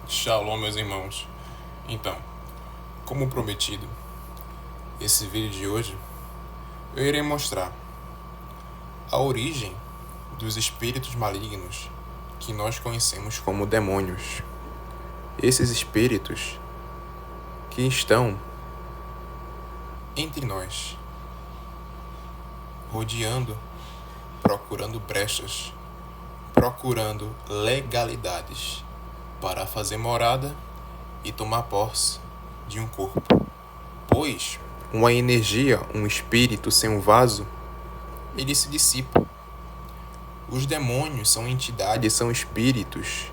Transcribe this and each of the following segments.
Shalom, meus irmãos. Então, como prometido, esse vídeo de hoje eu irei mostrar a origem dos espíritos malignos que nós conhecemos como demônios. Esses espíritos que estão entre nós, rodeando, procurando brechas, procurando legalidades para fazer morada e tomar posse de um corpo. Pois uma energia, um espírito sem um vaso, ele se dissipa. Os demônios são entidades, são espíritos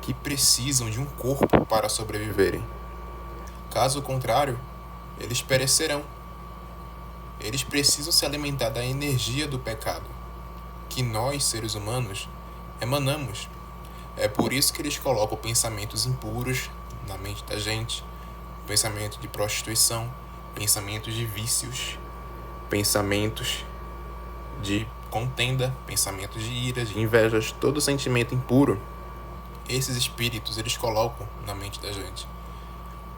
que precisam de um corpo para sobreviverem. Caso contrário, eles perecerão. Eles precisam se alimentar da energia do pecado, que nós, seres humanos, emanamos. É por isso que eles colocam pensamentos impuros na mente da gente, pensamento de prostituição, pensamentos de vícios, pensamentos de contenda, pensamentos de ira, de invejas, todo sentimento impuro. Esses espíritos eles colocam na mente da gente.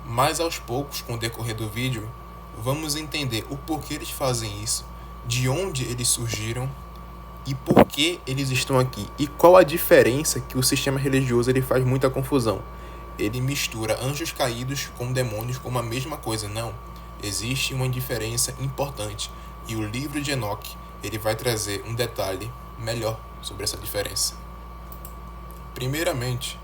Mas aos poucos, com o decorrer do vídeo, vamos entender o porquê eles fazem isso, de onde eles surgiram e por que eles estão aqui. E qual a diferença que o sistema religioso ele faz muita confusão. Ele mistura anjos caídos com demônios como a mesma coisa. Não, existe uma diferença importante. E o livro de Enoque ele vai trazer um detalhe melhor sobre essa diferença. Primeiramente,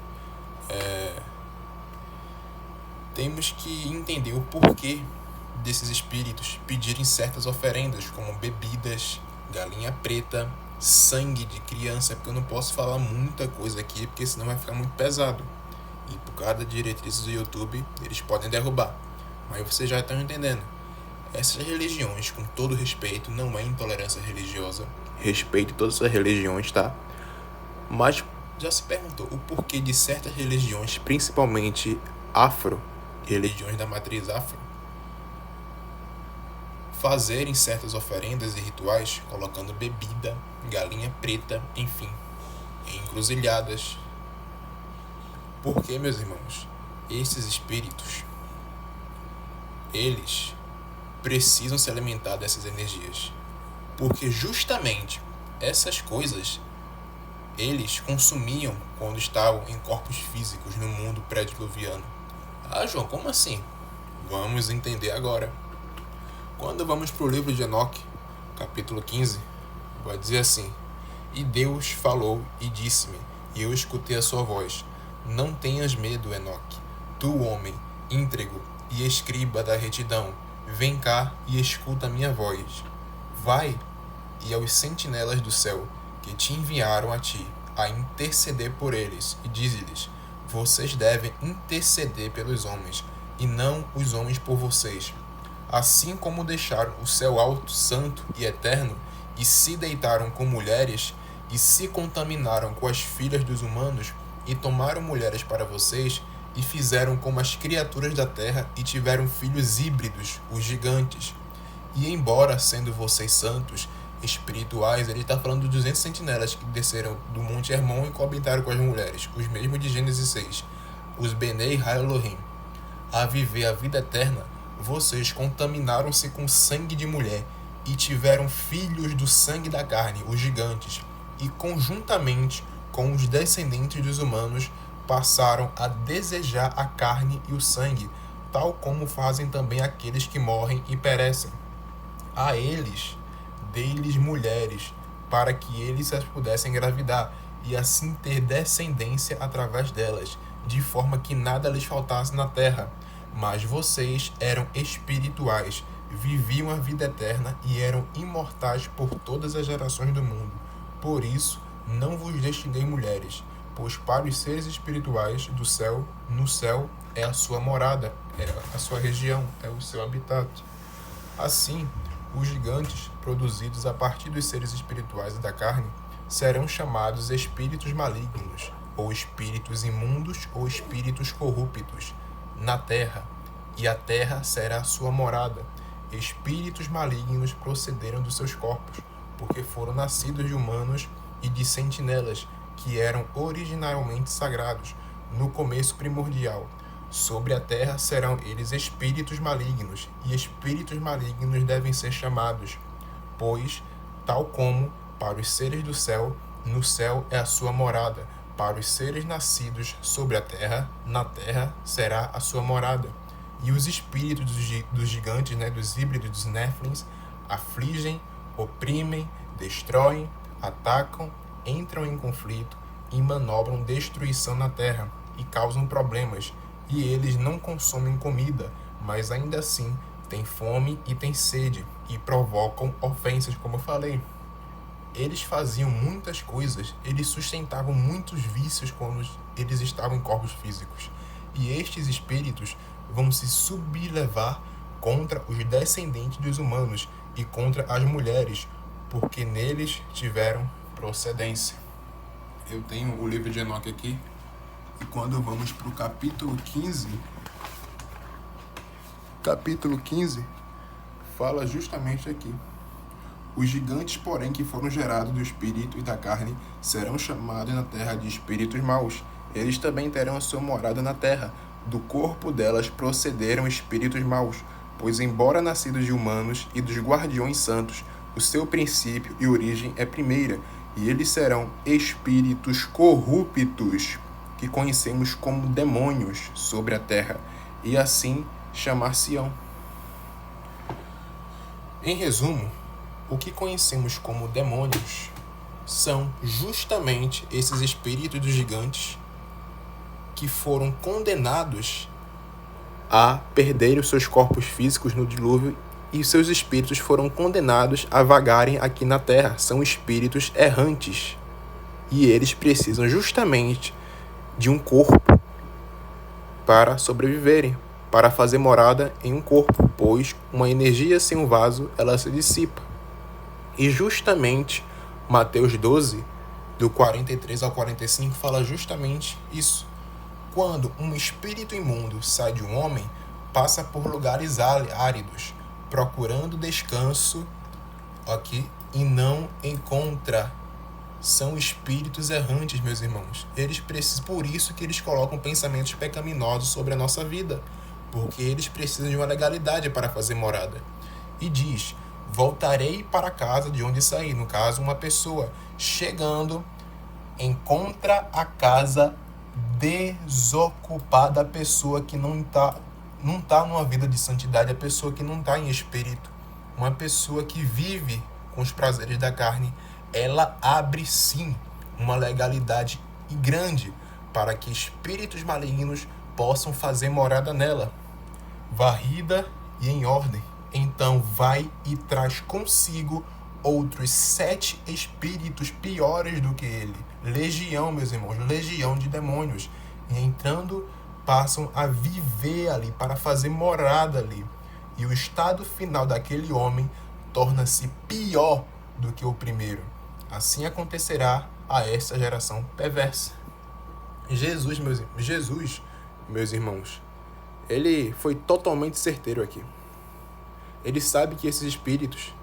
temos que entender o porquê desses espíritos pedirem certas oferendas, como bebidas, galinha preta, sangue de criança, porque eu não posso falar muita coisa aqui, porque senão vai ficar muito pesado. E por causa das diretrizes do YouTube, eles podem derrubar. Mas vocês já estão entendendo. Essas religiões, com todo respeito, não é intolerância religiosa. Respeito todas as religiões, tá? Mas já se perguntou o porquê de certas religiões, principalmente afro, religiões da matriz afro, fazerem certas oferendas e rituais, colocando bebida, galinha preta, enfim, em encruzilhadas. Porque, meus irmãos, esses espíritos, eles precisam se alimentar dessas energias. Porque justamente essas coisas eles consumiam quando estavam em corpos físicos no mundo pré-diluviano. Ah, João, como assim? Vamos entender agora. Quando vamos para o livro de Enoque, capítulo 15, vai dizer assim: E Deus falou e disse-me, e eu escutei a sua voz: Não tenhas medo, Enoque, tu, homem, íntegro e escriba da retidão, vem cá e escuta a minha voz. Vai e aos sentinelas do céu, que te enviaram a ti, a interceder por eles, e dize-lhes: Vocês devem interceder pelos homens, e não os homens por vocês. Assim como deixaram o céu alto, santo e eterno, e se deitaram com mulheres, e se contaminaram com as filhas dos humanos, e tomaram mulheres para vocês, e fizeram como as criaturas da terra, e tiveram filhos híbridos, os gigantes. E embora, sendo vocês santos, espirituais, ele está falando dos 200 sentinelas que desceram do Monte Hermon e coabitaram com as mulheres, os mesmos de Gênesis 6, os Benei Ha-Elohim. A viver a vida eterna, vocês contaminaram-se com sangue de mulher e tiveram filhos do sangue da carne, os gigantes, e conjuntamente com os descendentes dos humanos passaram a desejar a carne e o sangue, tal como fazem também aqueles que morrem e perecem. A eles, dei-lhes mulheres, para que eles as pudessem engravidar, e assim ter descendência através delas, de forma que nada lhes faltasse na terra. Mas vocês eram espirituais, viviam a vida eterna e eram imortais por todas as gerações do mundo. Por isso, não vos destinei mulheres, pois para os seres espirituais do céu, no céu é a sua morada, é a sua região, é o seu habitat. Assim, os gigantes, produzidos a partir dos seres espirituais e da carne, serão chamados espíritos malignos, ou espíritos imundos, ou espíritos corruptos, na terra, e a terra será a sua morada. Espíritos malignos procederam dos seus corpos, porque foram nascidos de humanos e de sentinelas, que eram originalmente sagrados, no começo primordial. Sobre a terra serão eles espíritos malignos, e espíritos malignos devem ser chamados, pois, tal como para os seres do céu, no céu é a sua morada, para os seres nascidos sobre a terra, na terra será a sua morada. E os espíritos dos gigantes, dos híbridos, dos Néfilins, afligem, oprimem, destroem, atacam, entram em conflito e manobram destruição na terra e causam problemas. E eles não consomem comida, mas ainda assim têm fome e têm sede e provocam ofensas, como eu falei. Eles faziam muitas coisas, eles sustentavam muitos vícios quando eles estavam em corpos físicos. E estes espíritos vão se sublevar contra os descendentes dos humanos e contra as mulheres, porque neles tiveram procedência. Eu tenho o livro de Enoque aqui, e quando vamos para o capítulo 15, fala justamente aqui. Os gigantes, porém, que foram gerados do espírito e da carne, serão chamados na terra de espíritos maus. Eles também terão a sua morada na terra. Do corpo delas procederam espíritos maus, pois, embora nascidos de humanos e dos guardiões santos, o seu princípio e origem é primeira, e eles serão espíritos corruptos, que conhecemos como demônios sobre a terra, e assim chamar-se-ão. Em resumo, o que conhecemos como demônios são justamente esses espíritos dos gigantes que foram condenados a perderem os seus corpos físicos no dilúvio, e seus espíritos foram condenados a vagarem aqui na terra. São espíritos errantes, e eles precisam justamente de um corpo para sobreviverem, para fazer morada em um corpo, pois uma energia sem um vaso, ela se dissipa. E justamente Mateus 12, do 43 ao 45, fala justamente isso. Quando um espírito imundo sai de um homem, passa por lugares áridos, procurando descanso aqui, e não encontra. São espíritos errantes, meus irmãos. Eles precisam, por isso que eles colocam pensamentos pecaminosos sobre a nossa vida, porque eles precisam de uma legalidade para fazer morada. E diz: voltarei para a casa de onde saí. No caso, uma pessoa chegando, encontra a casa desocupada, a pessoa que não está numa vida de santidade, a pessoa que não está em espírito, uma pessoa que vive com os prazeres da carne. Ela abre sim uma legalidade grande para que espíritos malignos possam fazer morada nela, varrida e em ordem. Então vai e traz consigo outros 7 espíritos piores do que ele. Legião, meus irmãos, legião de demônios. E entrando, passam a viver ali, para fazer morada ali. E o estado final daquele homem torna-se pior do que o primeiro. Assim acontecerá a essa geração perversa. Jesus, meus irmãos, ele foi totalmente certeiro aqui. Ele sabe que esses espíritos,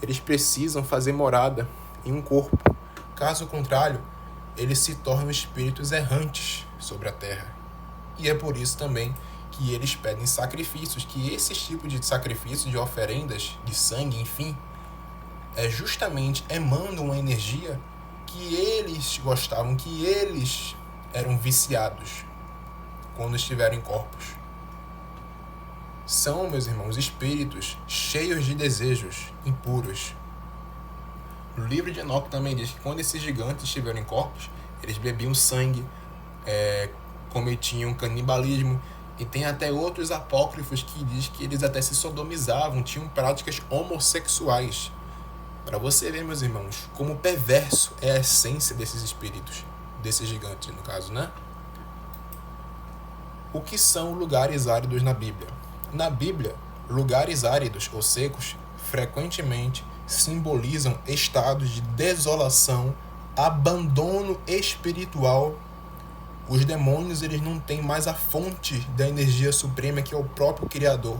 eles precisam fazer morada em um corpo. Caso contrário, eles se tornam espíritos errantes sobre a terra. E é por isso também que eles pedem sacrifícios, que esse tipo de sacrifício, de oferendas, de sangue, enfim, justamente emanam uma energia que eles gostavam, que eles eram viciados quando estiveram em corpos. São, meus irmãos, espíritos cheios de desejos impuros. O livro de Enoque também diz que quando esses gigantes estiveram em corpos, eles bebiam sangue, cometiam canibalismo, e tem até outros apócrifos que diz que eles até se sodomizavam, tinham práticas homossexuais. Para você ver, meus irmãos, como perverso é a essência desses espíritos, desses gigantes, no caso, né? O que são lugares áridos na Bíblia? Na Bíblia, lugares áridos ou secos frequentemente simbolizam estados de desolação, abandono espiritual. Os demônios, eles não têm mais a fonte da energia suprema, que é o próprio Criador.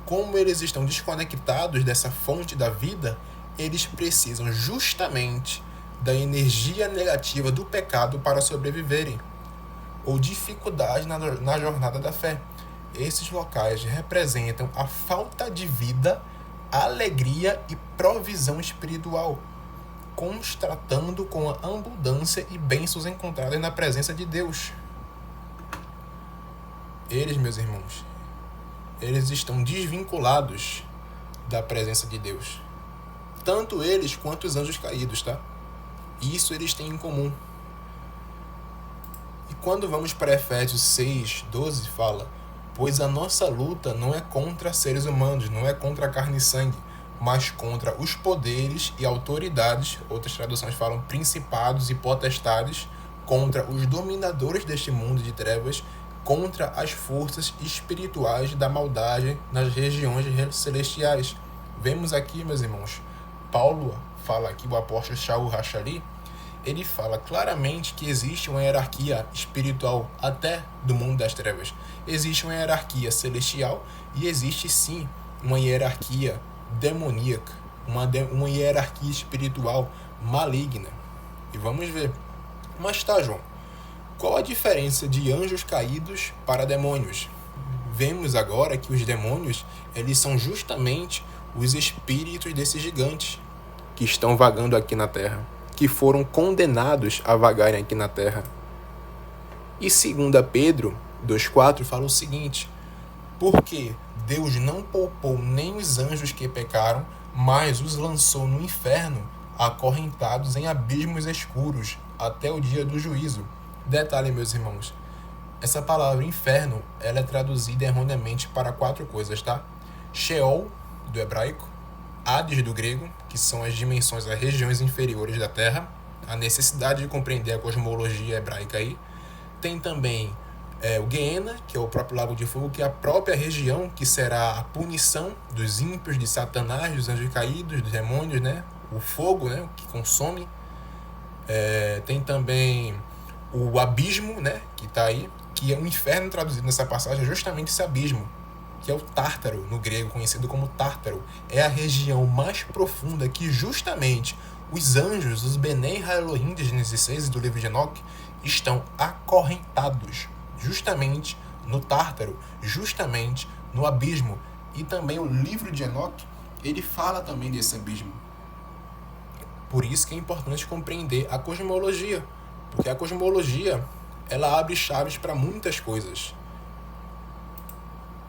Como eles estão desconectados dessa fonte da vida, eles precisam justamente da energia negativa do pecado para sobreviverem. ou dificuldade na jornada da fé. Esses locais representam a falta de vida, alegria e provisão espiritual, contrastando com a abundância e bênçãos encontradas na presença de Deus. Eles, meus irmãos, eles estão desvinculados da presença de Deus. Tanto eles quanto os anjos caídos, tá? Isso eles têm em comum. E quando vamos para Efésios 6:12, fala: pois a nossa luta não é contra seres humanos, não é contra a carne e sangue, mas contra os poderes e autoridades, outras traduções falam principados e potestades, contra os dominadores deste mundo de trevas, contra as forças espirituais da maldade nas regiões celestiais. Vemos aqui, meus irmãos, Paulo fala aqui, o apóstolo Shaul Rachali, ele fala claramente que existe uma hierarquia espiritual até do mundo das trevas. Existe uma hierarquia celestial e existe sim uma hierarquia demoníaca, uma hierarquia espiritual maligna. E vamos ver. Mas tá, João, qual a diferença de anjos caídos para demônios? Vemos agora que os demônios, eles são justamente os espíritos desses gigantes que estão vagando aqui na Terra, que foram condenados a vagarem aqui na Terra. E 2 Pedro 2,4 fala o seguinte: porque Deus não poupou nem os anjos que pecaram, mas os lançou no inferno, acorrentados em abismos escuros, até o dia do juízo. Detalhe, meus irmãos, essa palavra inferno, ela é traduzida erroneamente para 4 coisas, tá? Sheol, do hebraico, Hades, do grego, que são as dimensões, as regiões inferiores da Terra, a necessidade de compreender a cosmologia hebraica aí. Tem também o Geena, que é o próprio lago de fogo, que é a própria região que será a punição dos ímpios, de Satanás, dos anjos caídos, dos demônios, né? O fogo, né? Que consome. Tem também o abismo, né? Que está aí, que é o inferno traduzido nessa passagem, é justamente esse abismo, que é o Tártaro, no grego, conhecido como Tártaro. É a região mais profunda que justamente os anjos, os Benei Ha-Elohim de Gênesis 6 e do livro de Enoque, estão acorrentados justamente no Tártaro, justamente no abismo. E também o livro de Enoque, ele fala também desse abismo. Por isso que é importante compreender a cosmologia, porque a cosmologia, ela abre chaves para muitas coisas.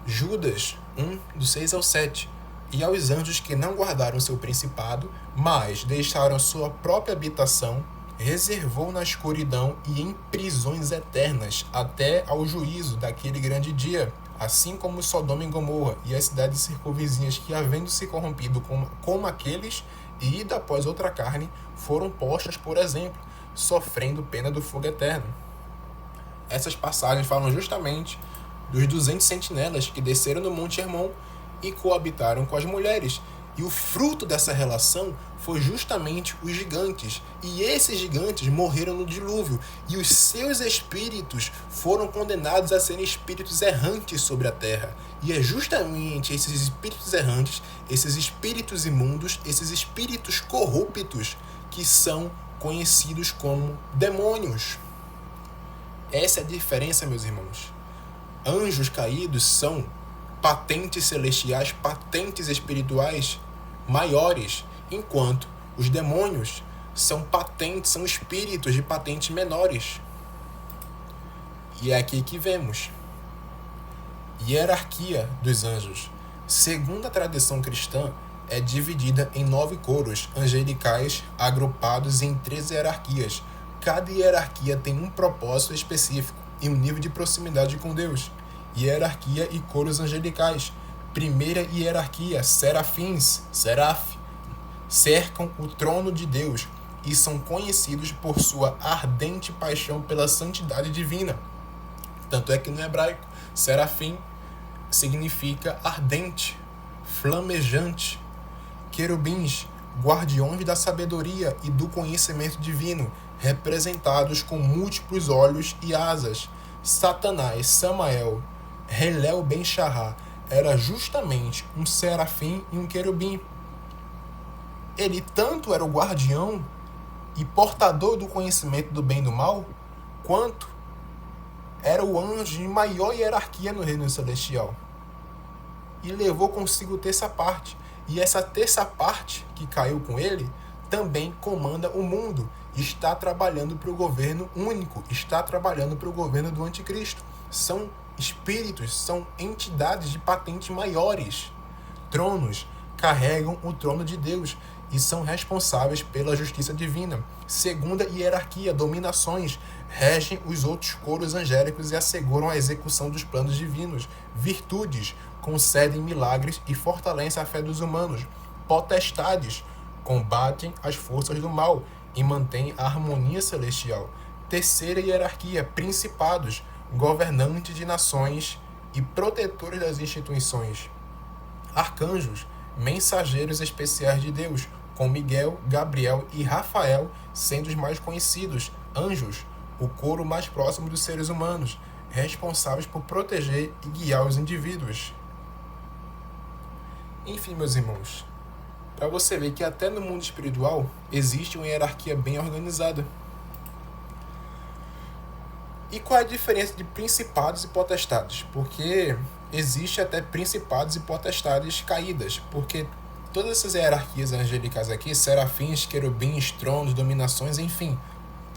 Judas 1, do 6 ao 7. E aos anjos que não guardaram seu principado, mas deixaram sua própria habitação, reservou na escuridão e em prisões eternas, até ao juízo daquele grande dia, assim como Sodoma e Gomorra e as cidades circunvizinhas que, havendo se corrompido como aqueles, e ido após outra carne, foram postas, por exemplo, sofrendo pena do fogo eterno. Essas passagens falam justamente dos 200 sentinelas que desceram no Monte Hermon e coabitaram com as mulheres. E o fruto dessa relação foi justamente os gigantes. E esses gigantes morreram no dilúvio. E os seus espíritos foram condenados a serem espíritos errantes sobre a terra. E é justamente esses espíritos errantes, esses espíritos imundos, esses espíritos corruptos que são conhecidos como demônios. Essa é a diferença, meus irmãos. Anjos caídos são patentes celestiais, patentes espirituais maiores, enquanto os demônios são patentes, são espíritos de patentes menores. E é aqui que vemos hierarquia dos anjos. Segundo a tradição cristã, é dividida em 9 coros angelicais agrupados em 13 hierarquias. Cada hierarquia tem um propósito específico e um nível de proximidade com Deus. Hierarquia e coros angelicais. Primeira hierarquia, serafins, seraf, cercam o trono de Deus e são conhecidos por sua ardente paixão pela santidade divina. Tanto é que no hebraico, serafim significa ardente, flamejante. Querubins, guardiões da sabedoria e do conhecimento divino, representados com múltiplos olhos e asas. Satanás, Samael, Helel Ben Shahar, era justamente um serafim e um querubim. Ele tanto era o guardião e portador do conhecimento do bem e do mal, quanto era o anjo de maior hierarquia no reino celestial. E levou consigo terça parte. E essa terça parte que caiu com ele também comanda o mundo. Está trabalhando para o governo único. Está trabalhando para o governo do anticristo. São espíritos, são entidades de patente maiores. Tronos carregam o trono de Deus e são responsáveis pela justiça divina. Segunda hierarquia, dominações, regem os outros coros angélicos e asseguram a execução dos planos divinos. Virtudes, concedem milagres e fortalecem a fé dos humanos. Potestades, combatem as forças do mal e mantêm a harmonia celestial. Terceira hierarquia, principados, governantes de nações e protetores das instituições. Arcanjos, mensageiros especiais de Deus, com Miguel, Gabriel e Rafael sendo os mais conhecidos. Anjos, o coro mais próximo dos seres humanos, responsáveis por proteger e guiar os indivíduos. Enfim, meus irmãos, para você ver que até no mundo espiritual existe uma hierarquia bem organizada. E qual é a diferença de principados e potestades? Porque existe até principados e potestades caídas, porque todas essas hierarquias angelicais aqui, serafins, querubins, tronos, dominações, enfim,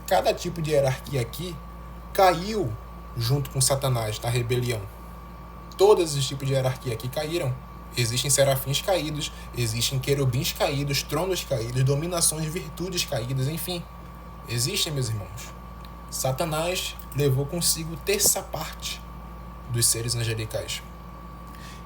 cada tipo de hierarquia aqui caiu junto com Satanás na rebelião. Todos os tipos de hierarquia aqui caíram. Existem serafins caídos, existem querubins caídos, tronos caídos, dominações, virtudes caídas, enfim. Existem, meus irmãos. Satanás levou consigo terça parte dos seres angelicais.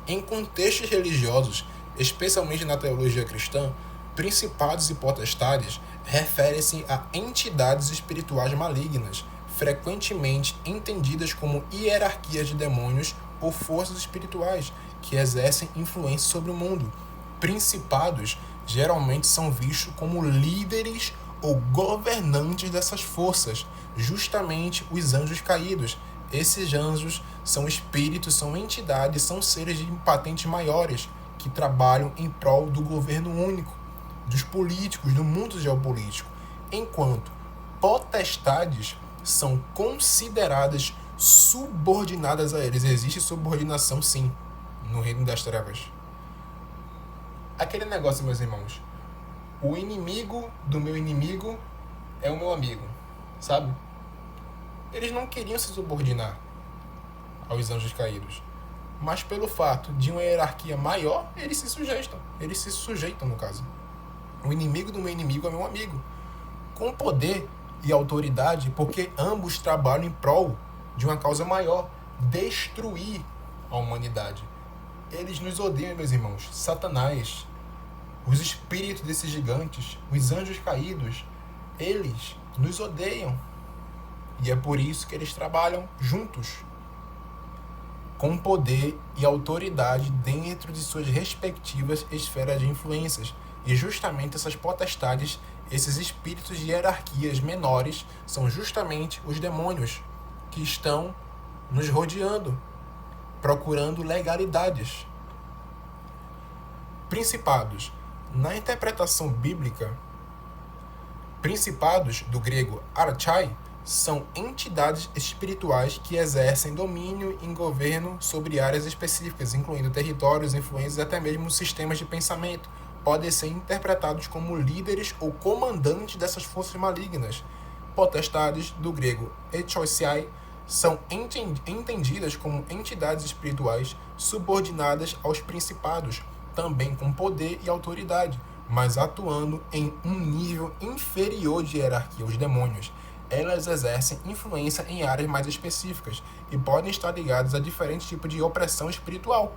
Em contextos religiosos, especialmente na teologia cristã, principados e potestades referem-se a entidades espirituais malignas, frequentemente entendidas como hierarquias de demônios ou forças espirituais que exercem influência sobre o mundo. Principados geralmente são vistos como líderes ou governantes dessas forças, justamente os anjos caídos. Esses anjos são espíritos, são entidades, são seres de patentes maiores que trabalham em prol do governo único, dos políticos, do mundo geopolítico, enquanto potestades são consideradas subordinadas a eles. Existe subordinação, sim, no reino das trevas. Aquele negócio, meus irmãos, o inimigo do meu inimigo é o meu amigo, sabe? Eles não queriam se subordinar aos anjos caídos, mas pelo fato de uma hierarquia maior, eles se sujeitam, no caso. O inimigo do meu inimigo é meu amigo, com poder e autoridade, porque ambos trabalham em prol de uma causa maior, destruir a humanidade. Eles nos odeiam, meus irmãos. Satanás, os espíritos desses gigantes, os anjos caídos, eles nos odeiam. E é por isso que eles trabalham juntos, com poder e autoridade dentro de suas respectivas esferas de influências. E justamente essas potestades, esses espíritos de hierarquias menores, são justamente os demônios que estão nos rodeando, procurando legalidades. Principados. Na interpretação bíblica, principados, do grego archai, são entidades espirituais que exercem domínio e governo sobre áreas específicas, incluindo territórios, influências e até mesmo sistemas de pensamento. Podem ser interpretados como líderes ou comandantes dessas forças malignas. Potestades, do grego echosiai, são entendidas como entidades espirituais subordinadas aos principados, também com poder e autoridade, mas atuando em um nível inferior de hierarquia aos demônios. Elas exercem influência em áreas mais específicas e podem estar ligadas a diferentes tipos de opressão espiritual.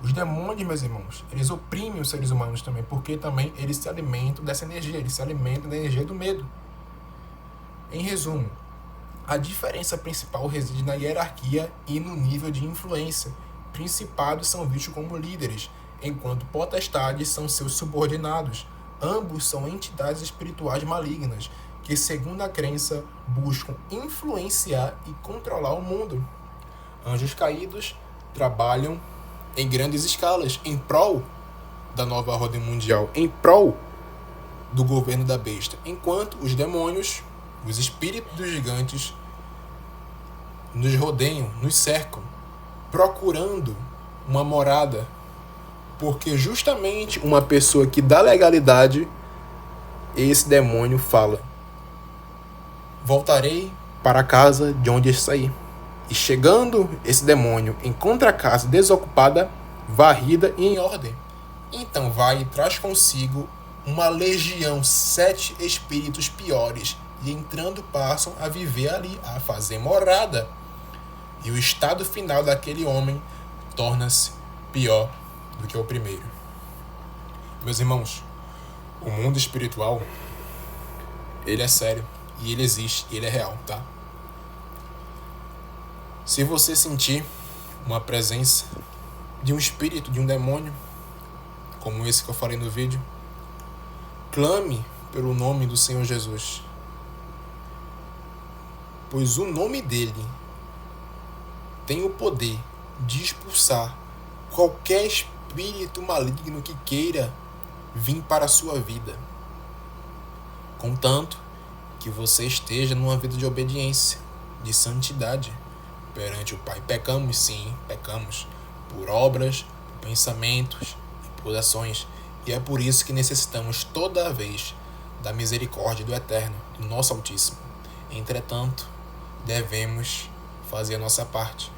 Os demônios, meus irmãos, eles oprimem os seres humanos também, porque também eles se alimentam dessa energia, eles se alimentam da energia do medo. Em resumo, a diferença principal reside na hierarquia e no nível de influência. Principados são vistos como líderes, enquanto potestades são seus subordinados. Ambos são entidades espirituais malignas, que, segundo a crença, buscam influenciar e controlar o mundo. Anjos caídos trabalham em grandes escalas, em prol da nova ordem mundial, em prol do governo da besta, enquanto os demônios, os espíritos dos gigantes, nos rodeiam, nos cercam, procurando uma morada, porque justamente uma pessoa que dá legalidade, esse demônio fala: voltarei para a casa de onde saí. E chegando, esse demônio encontra a casa desocupada, varrida e em ordem. Então vai e traz consigo uma legião, 7 espíritos piores, e entrando passam a viver ali, a fazer morada. E o estado final daquele homem torna-se pior do que o primeiro. Meus irmãos, o mundo espiritual, ele é sério, e ele existe, e ele é real, tá? Se você sentir uma presença de um espírito, de um demônio, como esse que eu falei no vídeo, clame pelo nome do Senhor Jesus, pois o nome dele tem o poder de expulsar qualquer espírito maligno que queira vir para a sua vida, contanto que você esteja numa vida de obediência, de santidade perante o Pai. Pecamos, sim, pecamos por obras, por pensamentos e por ações, e é por isso que necessitamos toda vez da misericórdia do Eterno, do nosso Altíssimo. Entretanto, devemos fazer a nossa parte,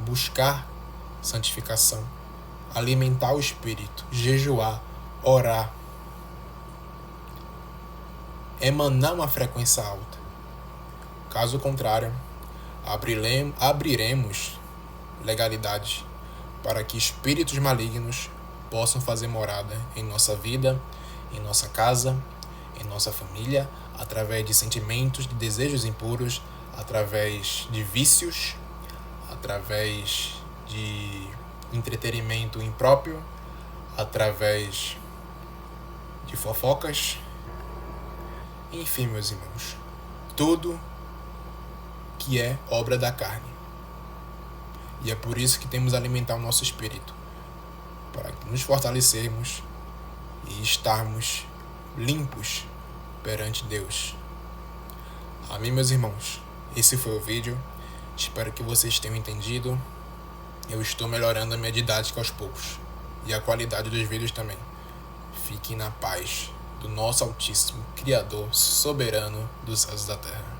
buscar santificação, alimentar o Espírito, jejuar, orar, emanar uma frequência alta. Caso contrário, abriremos legalidade para que espíritos malignos possam fazer morada em nossa vida, em nossa casa, em nossa família, através de sentimentos, de desejos impuros, através de vícios, através de entretenimento impróprio, através de fofocas. Enfim, meus irmãos, tudo que é obra da carne. E é por isso que temos que alimentar o nosso espírito, para nos fortalecermos e estarmos limpos perante Deus. Amém, meus irmãos? Esse foi o vídeo. Espero que vocês tenham entendido. Eu estou melhorando a minha didática aos poucos, e a qualidade dos vídeos também. Fiquem na paz do nosso Altíssimo, Criador, Soberano dos céus e da terra.